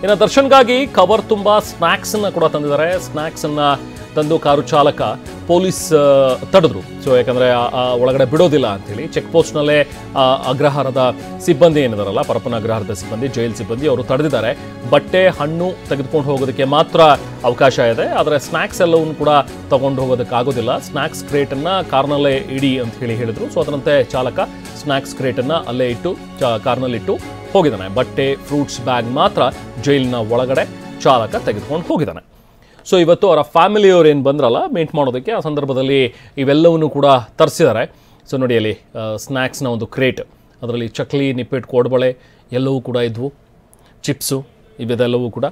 ಇನ್ನು ದರ್ಶನ್ಗಾಗಿ ಕವರ್ ತುಂಬ ಸ್ನ್ಯಾಕ್ಸನ್ನು ಕೂಡ ತಂದಿದ್ದಾರೆ. ಸ್ನ್ಯಾಕ್ಸನ್ನು ತಂದು ಕಾರು ಚಾಲಕ ಪೊಲೀಸ್ ತಡೆದ್ರು. ಸೊ ಯಾಕಂದರೆ ಒಳಗಡೆ ಬಿಡೋದಿಲ್ಲ ಅಂಥೇಳಿ ಚೆಕ್ ಪೋಸ್ಟ್ನಲ್ಲೇ ಅಗ್ರಹಾರದ ಸಿಬ್ಬಂದಿ ಏನಿದಾರಲ್ಲ, ಪರಪ್ಪನ ಅಗ್ರಹಾರದ ಸಿಬ್ಬಂದಿ, ಜೈಲ್ ಸಿಬ್ಬಂದಿ ಅವರು ತಡೆದಿದ್ದಾರೆ. ಬಟ್ಟೆ ಹಣ್ಣು ತೆಗೆದುಕೊಂಡು ಹೋಗೋದಕ್ಕೆ ಮಾತ್ರ ಅವಕಾಶ ಇದೆ, ಆದರೆ ಸ್ನ್ಯಾಕ್ಸ್ ಎಲ್ಲವನ್ನು ಕೂಡ ತಗೊಂಡು ಹೋಗೋದಕ್ಕಾಗೋದಿಲ್ಲ. ಸ್ನ್ಯಾಕ್ಸ್ ಕ್ರೇಟನ್ನು ಕಾರ್ನಲ್ಲೇ ಇಡಿ ಅಂತ ಹೇಳಿದರು. ಸೊ ಅದರಂತೆ ಚಾಲಕ ಸ್ನ್ಯಾಕ್ಸ್ ಕ್ರೇಟನ್ನು ಅಲ್ಲೇ ಇಟ್ಟು ಕಾರ್ನಲ್ಲಿಟ್ಟು ಹೋಗಿದ್ದಾನೆ. ಬಟ್ಟೆ ಫ್ರೂಟ್ಸ್ ಬ್ಯಾಗ್ ಮಾತ್ರ ಜೈಲಿನ ಒಳಗಡೆ ಚಾಲಕ ತೆಗೆದುಕೊಂಡು ಹೋಗಿದ್ದಾನೆ. ಸೊ ಇವತ್ತು ಅವರ ಫ್ಯಾಮಿಲಿಯವರು ಏನು ಬಂದ್ರಲ್ಲ ಮೀಟ್ ಮಾಡೋದಕ್ಕೆ, ಆ ಸಂದರ್ಭದಲ್ಲಿ ಇವೆಲ್ಲವನ್ನು ಕೂಡ ತರಿಸಿದ್ದಾರೆ. ಸೊ ನೋಡಿ ಅಲ್ಲಿ ಸ್ನ್ಯಾಕ್ಸ್ನ ಒಂದು ಕ್ರೇಟ್, ಅದರಲ್ಲಿ ಚಕ್ಲಿ, ನಿಪ್ಪೆಟ್ಟು, ಕೋಡ್ಬಳೆ ಎಲ್ಲವೂ ಕೂಡ ಇದ್ವು, ಚಿಪ್ಸು ಇವೆಲ್ಲವೂ ಕೂಡ.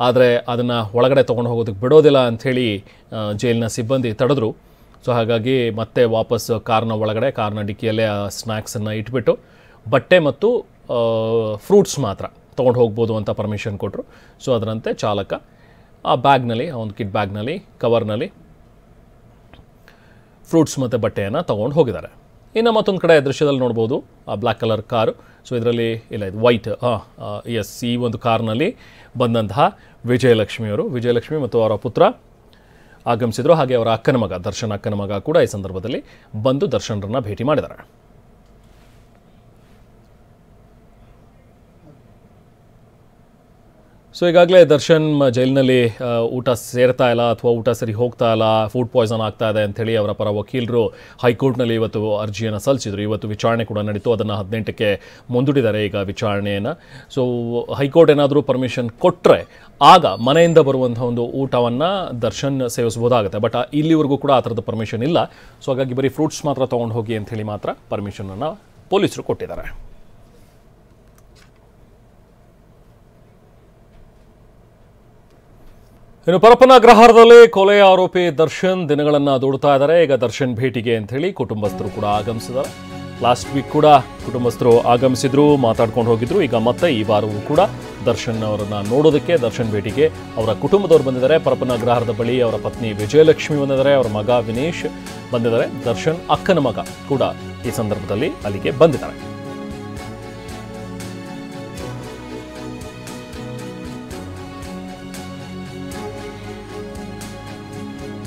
ಆದರೆ ಅದನ್ನು ಒಳಗಡೆ ತೊಗೊಂಡು ಹೋಗೋದಕ್ಕೆ ಬಿಡೋದಿಲ್ಲ ಅಂಥೇಳಿ ಜೈಲಿನ ಸಿಬ್ಬಂದಿ ತಡೆದ್ರು. ಸೊ ಹಾಗಾಗಿ ಮತ್ತೆ ವಾಪಸ್ ಕಾರ್ನ ಒಳಗಡೆ, ಕಾರ್ನ ಡಿಕ್ಕಿಯಲ್ಲೇ ಆ ಸ್ನ್ಯಾಕ್ಸನ್ನು ಇಟ್ಬಿಟ್ಟು ಬಟ್ಟೆ ಮತ್ತು ಫ್ರೂಟ್ಸ್ ಮಾತ್ರ ತೊಗೊಂಡು ಹೋಗ್ಬೋದು ಅಂತ ಪರ್ಮಿಷನ್ ಕೊಟ್ಟರು. ಸೊ ಅದರಂತೆ ಚಾಲಕ ಆ ಬ್ಯಾಗ್ನಲ್ಲಿ, ಆ ಒಂದು ಕಿಟ್ ಬ್ಯಾಗ್ನಲ್ಲಿ, ಕವರ್ನಲ್ಲಿ ಫ್ರೂಟ್ಸ್ ಮತ್ತು ಬಟ್ಟೆಯನ್ನು ತೊಗೊಂಡು ಹೋಗಿದ್ದಾರೆ. ಇನ್ನು ಮತ್ತೊಂದು ಕಡೆ ದೃಶ್ಯದಲ್ಲಿ ನೋಡ್ಬೋದು ಆ ಬ್ಲ್ಯಾಕ್ ಕಲರ್ ಕಾರು. ಸೊ ಇದರಲ್ಲಿ ಇಲ್ಲ, ಇದು ವೈಟ್, ಎಸ್, ಈ ಒಂದು ಕಾರ್ನಲ್ಲಿ ಬಂದಂತಹ ವಿಜಯಲಕ್ಷ್ಮಿ ಮತ್ತು ಅವರ ಪುತ್ರ ಆಗಮಿಸಿದರು. ಹಾಗೆ ಅವರ ಅಕ್ಕನ ಮಗ, ದರ್ಶನ್ ಅಕ್ಕನ ಮಗ ಕೂಡ ಈ ಸಂದರ್ಭದಲ್ಲಿ ಬಂದು ದರ್ಶನ್ರನ್ನ ಭೇಟಿ ಮಾಡಿದ್ದಾರೆ. ಸೊ ಈಗಾಗಲೇ ದರ್ಶನ್ ಜೈಲಿನಲ್ಲಿ ಊಟ ಸೇರ್ತಾ ಇಲ್ಲ ಅಥವಾ ಊಟ ಸರಿ ಹೋಗ್ತಾ ಇಲ್ಲ, ಫುಡ್ ಪಾಯ್ಸನ್ ಆಗ್ತಾ ಇದೆ ಅಂಥೇಳಿ ಅವರ ಪರ ವಕೀಲರು ಹೈಕೋರ್ಟ್ನಲ್ಲಿ ಇವತ್ತು ಅರ್ಜಿಯನ್ನು ಸಲ್ಲಿಸಿದರು. ಇವತ್ತು ವಿಚಾರಣೆ ಕೂಡ ನಡೀತು, ಅದನ್ನು 18ಕ್ಕೆ ಮುಂದೂಡಿದ್ದಾರೆ ಈಗ ವಿಚಾರಣೆಯನ್ನು. ಸೊ ಹೈಕೋರ್ಟ್ ಏನಾದರೂ ಪರ್ಮಿಷನ್ ಕೊಟ್ಟರೆ ಆಗ ಮನೆಯಿಂದ ಬರುವಂಥ ಒಂದು ಊಟವನ್ನು ದರ್ಶನ್ ಸೇವಿಸ್ಬೋದಾಗುತ್ತೆ. ಬಟ್ ಇಲ್ಲಿವರೆಗೂ ಕೂಡ ಆ ಥರದ ಪರ್ಮಿಷನ್ ಇಲ್ಲ. ಸೊ ಹಾಗಾಗಿ ಬರೀ ಫ್ರೂಟ್ಸ್ ಮಾತ್ರ ತೊಗೊಂಡು ಹೋಗಿ ಅಂಥೇಳಿ ಮಾತ್ರ ಪರ್ಮಿಷನನ್ನು ಪೊಲೀಸರು ಕೊಟ್ಟಿದ್ದಾರೆ. ಇನ್ನು ಪರಪ್ಪನ ಅಗ್ರಹಾರದಲ್ಲಿ ಕೊಲೆ ಆರೋಪಿ ದರ್ಶನ್ ದಿನಗಳನ್ನು ದೂಡ್ತಾ ಇದ್ದಾರೆ. ಈಗ ದರ್ಶನ್ ಭೇಟಿಗೆ ಅಂಥೇಳಿ ಕುಟುಂಬಸ್ಥರು ಕೂಡ ಆಗಮಿಸಿದ್ದಾರೆ. ಲಾಸ್ಟ್ ವೀಕ್ ಕೂಡ ಕುಟುಂಬಸ್ಥರು ಆಗಮಿಸಿದ್ರು, ಮಾತಾಡ್ಕೊಂಡು ಹೋಗಿದ್ರು. ಈಗ ಮತ್ತೆ ಈ ವಾರವೂ ಕೂಡ ದರ್ಶನ್ ಅವರನ್ನು ನೋಡೋದಕ್ಕೆ, ದರ್ಶನ್ ಭೇಟಿಗೆ ಅವರ ಕುಟುಂಬದವರು ಬಂದಿದ್ದಾರೆ. ಪರಪ್ಪನ ಅಗ್ರಹಾರದ ಬಳಿ ಅವರ ಪತ್ನಿ ವಿಜಯಲಕ್ಷ್ಮಿ ಬಂದಿದ್ದಾರೆ, ಅವರ ಮಗ ವಿನೇಶ್ ಬಂದಿದ್ದಾರೆ. ದರ್ಶನ್ ಅಕ್ಕನ ಮಗ ಕೂಡ ಈ ಸಂದರ್ಭದಲ್ಲಿ ಅಲ್ಲಿಗೆ ಬಂದಿದ್ದಾರೆ.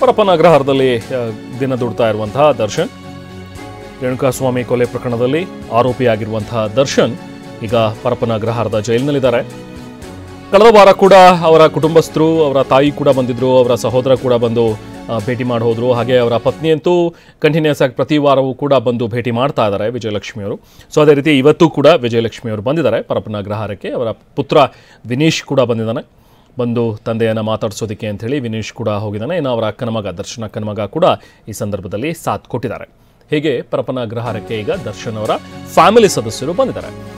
ಪರಪ್ಪನ ಅಗ್ರಹಾರದಲ್ಲಿ ದಿನ ದುಡ್ತಾ ಇರುವಂತಹ ದರ್ಶನ್, ರೇಣುಕಾಸ್ವಾಮಿ ಕೊಲೆ ಪ್ರಕರಣದಲ್ಲಿ ಆರೋಪಿಯಾಗಿರುವಂತಹ ದರ್ಶನ್ ಈಗ ಪರಪ್ಪನ ಅಗ್ರಹಾರದ ಜೈಲಿನಲ್ಲಿದ್ದಾರೆ. ಕಳೆದ ವಾರ ಕೂಡ ಅವರ ಕುಟುಂಬಸ್ಥರು, ಅವರ ತಾಯಿ ಕೂಡ ಬಂದಿದ್ದರು, ಅವರ ಸಹೋದರ ಕೂಡ ಬಂದು ಭೇಟಿ ಮಾಡಿ ಹೋದರು. ಹಾಗೆ ಅವರ ಪತ್ನಿಯಂತೂ ಕಂಟಿನ್ಯೂಸ್ ಆಗಿ ಪ್ರತಿ ವಾರವೂ ಕೂಡ ಬಂದು ಭೇಟಿ ಮಾಡ್ತಾ ಇದ್ದಾರೆ ವಿಜಯಲಕ್ಷ್ಮಿಯವರು. ಸೊ ಅದೇ ರೀತಿ ಇವತ್ತು ಕೂಡ ವಿಜಯಲಕ್ಷ್ಮಿಯವರು ಬಂದಿದ್ದಾರೆ ಪರಪ್ಪನ ಅಗ್ರಹಾರಕ್ಕೆ. ಅವರ ಪುತ್ರ ವಿನೀಶ್ ಕೂಡ ಬಂದಿದ್ದಾನೆ, ಬಂದು ತಂದೆಯನ್ನು ಮಾತಾಡಿಸೋದಕ್ಕೆ ಅಂಥೇಳಿ ವಿನೀಶ್ ಕೂಡ ಹೋಗಿದ್ದಾನೆ. ಇನ್ನು ಅವರ ಅಕ್ಕನ ಮಗ, ದರ್ಶನ್ ಅಕ್ಕನ ಮಗ ಕೂಡ ಈ ಸಂದರ್ಭದಲ್ಲಿ ಸಾಥ್ ಕೊಟ್ಟಿದ್ದಾರೆ. ಹೀಗೆ ಪರಪ್ಪನ ಅಗ್ರಹಾರಕ್ಕೆ ಈಗ ದರ್ಶನ್ ಅವರ ಫ್ಯಾಮಿಲಿ ಸದಸ್ಯರು ಬಂದಿದ್ದಾರೆ.